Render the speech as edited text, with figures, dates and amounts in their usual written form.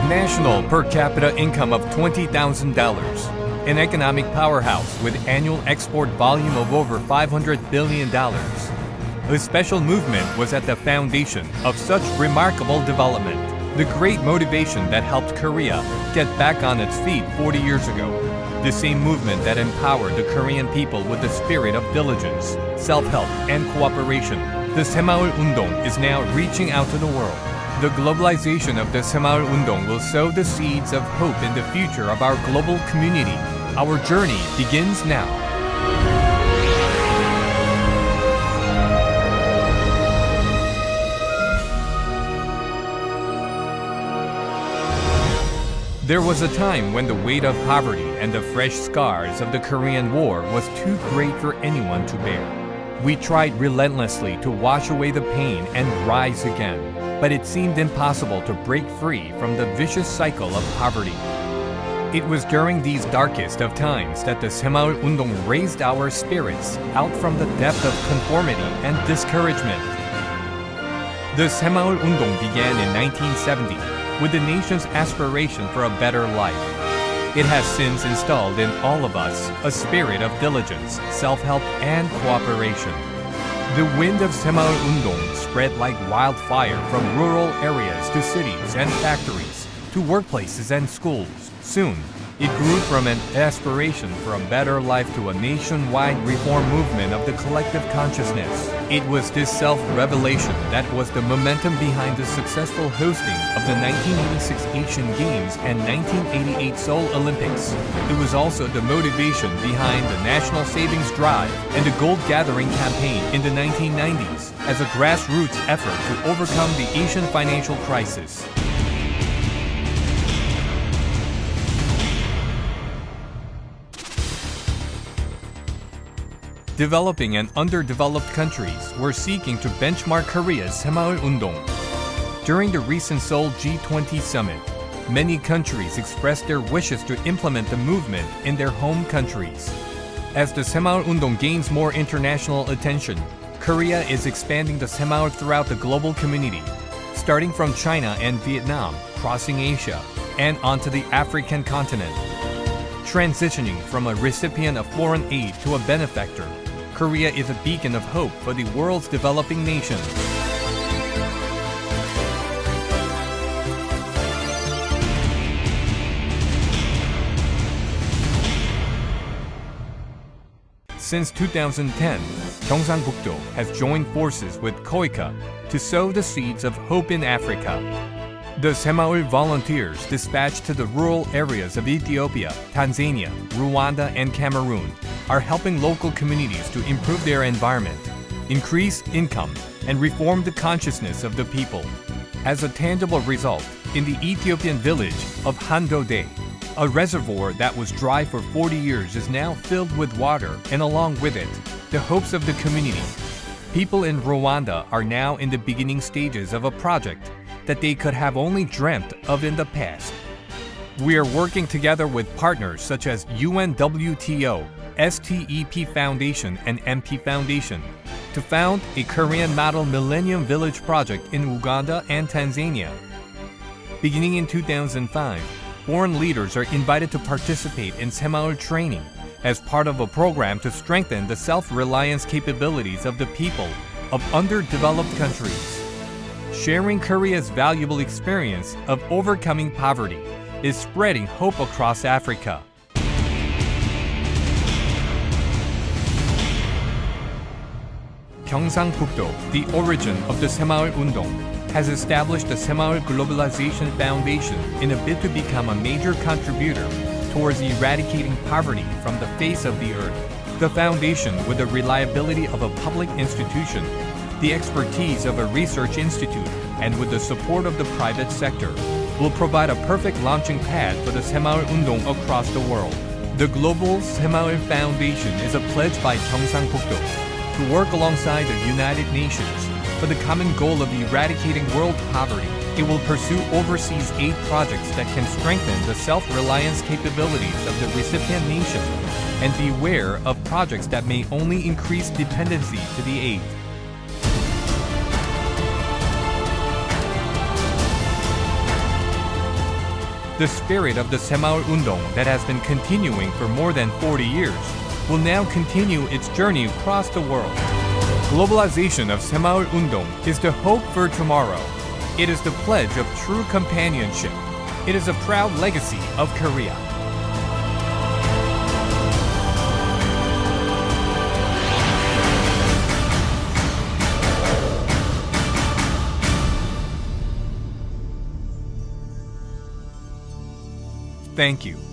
national per capita income of $20,000, an economic powerhouse with annual export volume of over $500 billion. A special movement was at the foundation of such remarkable development, the great motivation that helped Korea get back on its feet 40 years ago. The same movement that empowered the Korean people with the spirit of diligence, self-help, and cooperation. The saemaul 운동 is now reaching out to the world. The globalization of the saemaul 운동 will sow the seeds of hope in the future of our global community. Our journey begins now. There was a time when the weight of poverty and the fresh scars of the Korean War was too great for anyone to bear. We tried relentlessly to wash away the pain and rise again, but it seemed impossible to break free from the vicious cycle of poverty. It was during these darkest of times that the saemaul 운동 raised our spirits out from the depth of conformity and discouragement. The saemaul 운동 began in 1970 with the nation's aspiration for a better life. It has since installed in all of us a spirit of diligence, self-help, and cooperation. The wind of saemaul 운동 spread like wildfire from rural areas to cities and factories, to workplaces and schools. Soon, it grew from an aspiration for a better life to a nationwide reform movement of the collective consciousness. It was this self-revelation that was the momentum behind the successful hosting of the 1986 Asian Games and 1988 Seoul Olympics. It was also the motivation behind the National Savings Drive and the Gold Gathering campaign in the 1990s as a grassroots effort to overcome the Asian financial crisis. Developing and underdeveloped countries were seeking to benchmark Korea's saemaul 운동. During the recent Seoul G20 summit, many countries expressed their wishes to implement the movement in their home countries. As the saemaul 운동 gains more international attention, Korea is expanding the saemaul throughout the global community, starting from China and Vietnam, crossing Asia, and onto the African continent. Transitioning from a recipient of foreign aid to a benefactor, Korea is a beacon of hope for the world's developing nations. Since 2010, Gyeongsang-bukdo has joined forces with KOICA to sow the seeds of hope in Africa. The saemaul volunteers dispatched to the rural areas of Ethiopia, Tanzania, Rwanda, and Cameroon are helping local communities to improve their environment, increase income, and reform the consciousness of the people. As a tangible result, in the Ethiopian village of Handode, a reservoir that was dry for 40 years is now filled with water, and along with it, the hopes of the community. People in Rwanda are now in the beginning stages of a project that they could have only dreamt of in the past. We are working together with partners such as UNWTO, STEP Foundation, and MP Foundation to found a Korean Model Millennium Village project in Uganda and Tanzania. Beginning in 2005, foreign leaders are invited to participate in saemaul training as part of a program to strengthen the self-reliance capabilities of the people of underdeveloped countries. Sharing Korea's valuable experience of overcoming poverty is spreading hope across Africa. Gyeongsang-bukdo, the origin of the saemaul 운동, has established the Saemaul Globalization Foundation in a bid to become a major contributor towards eradicating poverty from the face of the earth. The foundation, with the reliability of a public institution, the expertise of a research institute, and with the support of the private sector, will provide a perfect launching pad for the saemaul 운동 across the world. The Global Saemaul Foundation is a pledge by Gyeongsang-bukdo to work alongside the United Nations for the common goal of eradicating world poverty. It will pursue overseas aid projects that can strengthen the self-reliance capabilities of the recipient nation and beware of projects that may only increase dependency to the aid. The spirit of the saemaul 운동 that has been continuing for more than 40 years will now continue its journey across the world. Globalization of saemaul 운동 is the hope for tomorrow. It is the pledge of true companionship. It is a proud legacy of Korea. Thank you.